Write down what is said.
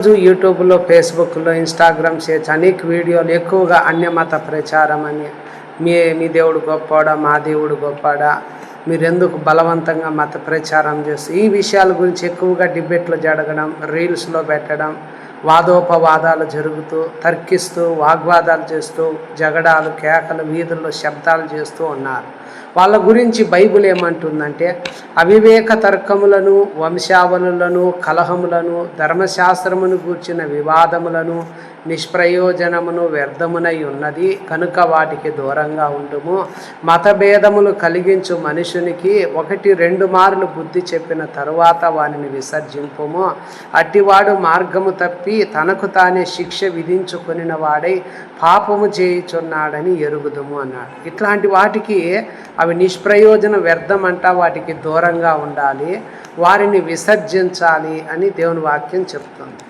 రోజు యూట్యూబ్లో, ఫేస్బుక్లో, ఇన్స్టాగ్రామ్ చేయొచ్చు అనేక వీడియోలు ఎక్కువగా అన్యమత ప్రచారం అని మీ దేవుడు గొప్పవాడా, మా దేవుడు గొప్పవాడా, మీరెందుకు బలవంతంగా మత ప్రచారం చేస్తూ ఈ విషయాల గురించి ఎక్కువగా డిబేట్లు జరగడం, రీల్స్లో పెట్టడం, వాదోపవాదాలు జరుగుతూ తర్కిస్తూ వాగ్వాదాలు చేస్తూ జగడాలు కేకలు వీధుల్లో శబ్దాలు చేస్తూ ఉన్నారు. వాళ్ళ గురించి బైబిల్ ఏమంటుందంటే అవివేక తర్కములను, వంశావళులను, కలహములను, ధర్మశాస్త్రమును గూర్చిన వివాదములను, నిష్ప్రయోజనమును వ్యర్థమునై ఉన్నది కనుక వాటికి దూరంగా ఉండుము. మతభేదములు కలిగించు మనుషునికి 1-2 మార్లు బుద్ధి చెప్పిన తరువాత వానిని విసర్జింపుము. అట్టివాడు మార్గము తప్పి తనకు తానే శిక్ష విధించుకొనిన వాడై పాపము చేయుచున్నాడని ఎరుగుదుము అన్నాడు. ఇట్లాంటి వాటికి అవి నిష్ప్రయోజన వ్యర్థమంట, వాటికి దూరంగా ఉండాలి, వారిని విసర్జించాలి అని దేవుని వాక్యం చెప్తుంది.